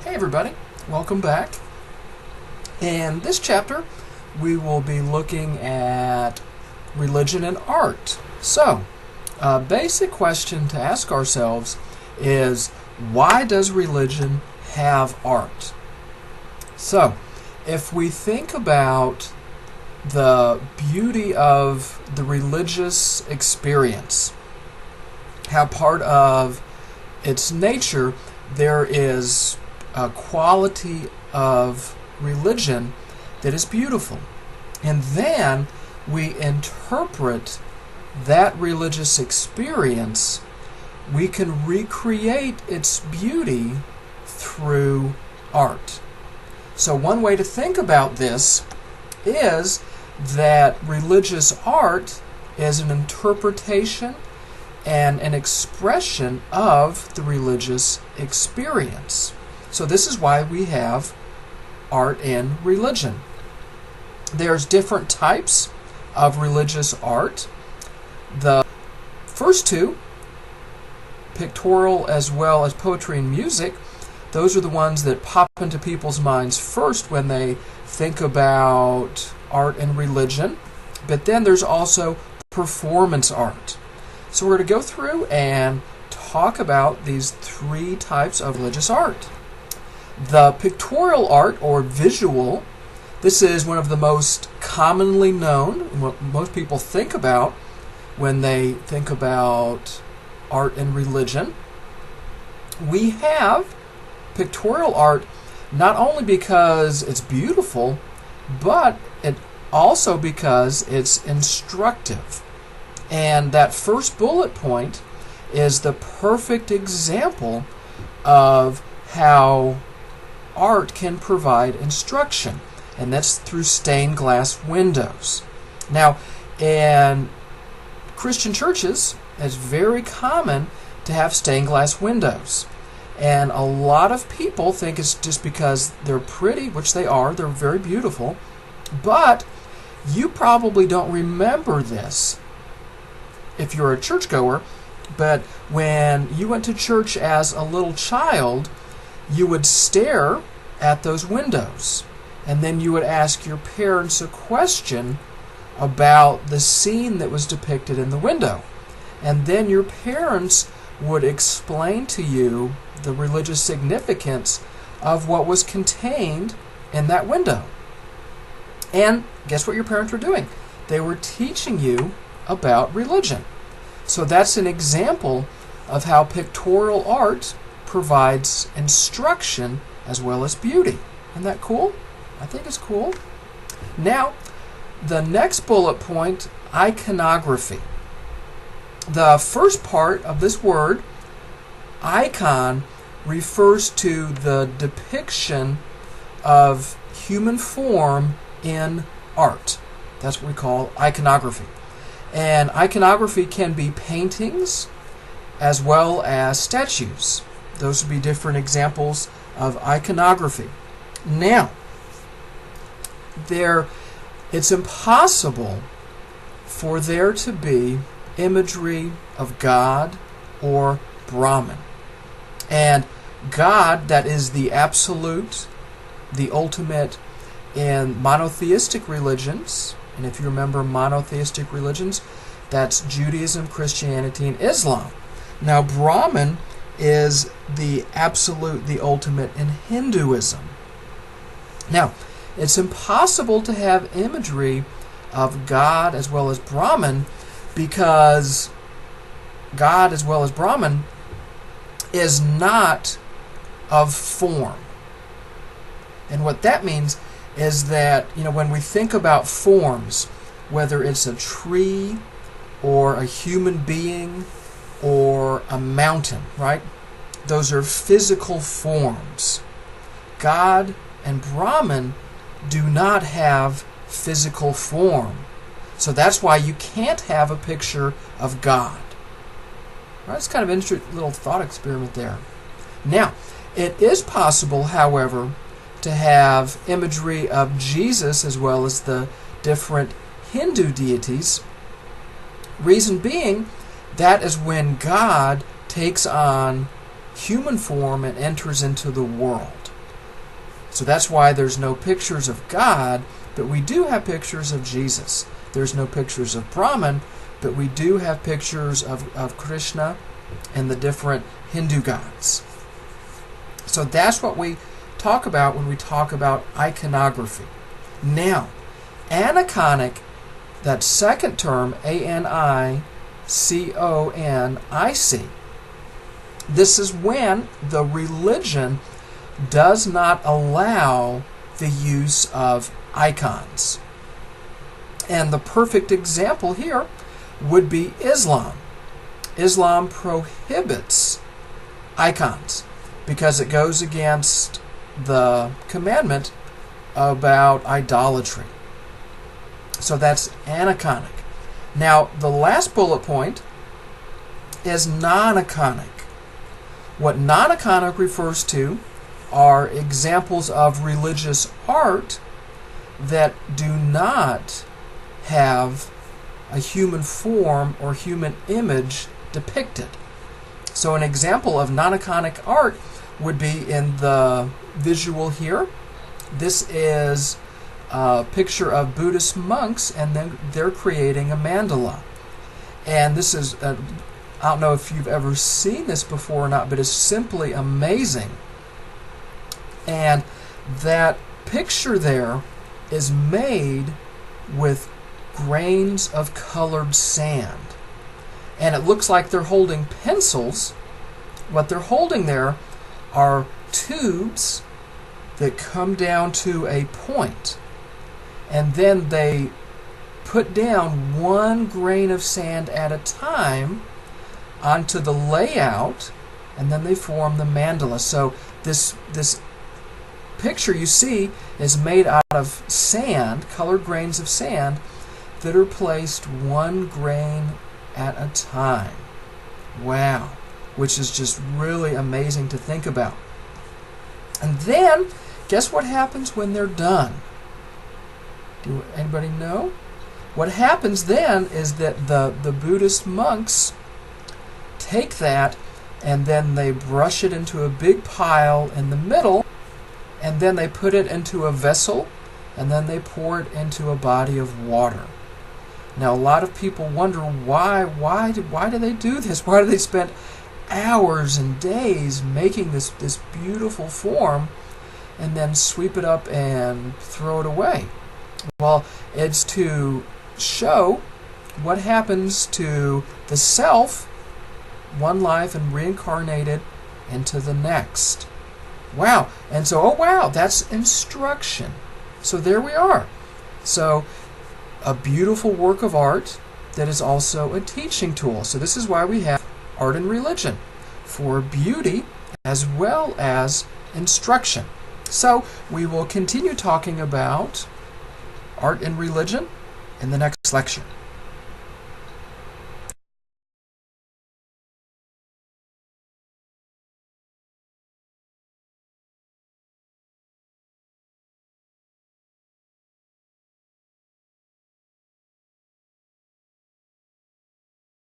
Hey everybody, welcome back. In this chapter, we will be looking at religion and art. So, a basic question to ask ourselves is, why does religion have art? So, if we think about the beauty of the religious experience, how part of its nature there is a quality of religion that is beautiful. And then we interpret that religious experience, we can recreate its beauty through art. So one way to think about this is that religious art is an interpretation and an expression of the religious experience. So this is why we have art in religion. There's different types of religious art. The first two, pictorial as well as poetry and music, those are the ones that pop into people's minds first when they think about art and religion. But then there's also performance art. So we're going to go through and talk about these three types of religious art. The pictorial art, or visual, this is one of the most commonly known, what most people think about when they think about art and religion. We have pictorial art not only because it's beautiful, but it also because it's instructive. And that first bullet point is the perfect example of how art can provide instruction, and that's through stained glass windows. Now, in Christian churches, it's very common to have stained glass windows. And a lot of people think it's just because they're pretty, which they are, they're very beautiful, but you probably don't remember this if you're a churchgoer, but when you went to church as a little child, you would stare at those windows, and then you would ask your parents a question about the scene that was depicted in the window. And then your parents would explain to you the religious significance of what was contained in that window. And guess what your parents were doing? They were teaching you about religion. So that's an example of how pictorial art provides instruction as well as beauty. Isn't that cool? I think it's cool. Now, the next bullet point, iconography. The first part of this word, icon, refers to the depiction of human form in art. That's what we call iconography. And iconography can be paintings as well as statues. Those would be different examples of iconography. Now, it's impossible for there to be imagery of God or Brahman. And God, that is the absolute, the ultimate in monotheistic religions. And if you remember monotheistic religions, that's Judaism, Christianity, and Islam. Now, Brahman is the absolute, the ultimate in Hinduism. Now, it's impossible to have imagery of God as well as Brahman because God as well as Brahman is not of form. And what that means is that, when we think about forms, whether it's a tree or a human being or a mountain, right? Those are physical forms. God and Brahman do not have physical form. So that's why you can't have a picture of God. Right? It's kind of an interesting little thought experiment there. Now, it is possible, however, to have imagery of Jesus as well as the different Hindu deities. Reason being, that is when God takes on human form and enters into the world. So that's why there's no pictures of God, but we do have pictures of Jesus. There's no pictures of Brahman, but we do have pictures of Krishna and the different Hindu gods. So that's what we talk about when we talk about iconography. Now, aniconic, that second term, Aniconic, this is when the religion does not allow the use of icons. And the perfect example here would be Islam. Islam prohibits icons because it goes against the commandment about idolatry. So that's aniconic. Now, the last bullet point is non-iconic. What non-iconic refers to are examples of religious art that do not have a human form or human image depicted. So an example of non-iconic art would be in the visual here. This is a picture of Buddhist monks, and then they're creating a mandala. And this is, I don't know if you've ever seen this before or not, but it's simply amazing. And that picture there is made with grains of colored sand. And it looks like they're holding pencils. What they're holding there are tubes that come down to a point. And then they put down one grain of sand at a time onto the layout, and then they form the mandala. So this picture you see is made out of sand, colored grains of sand, that are placed one grain at a time. Wow. Which is just really amazing to think about. And then, guess what happens when they're done? Do anybody know? What happens then is that the Buddhist monks take that and then they brush it into a big pile in the middle, and then they put it into a vessel, and then they pour it into a body of water. Now, a lot of people wonder why do they do this? Why do they spend hours and days making this beautiful form and then sweep it up and throw it away? Well, it's to show what happens to the self, one life, and reincarnated into the next. Wow. And so, oh wow, that's instruction. So there we are. So a beautiful work of art that is also a teaching tool. So this is why we have art and religion, for beauty as well as instruction. So we will continue talking about art and religion in the next lecture.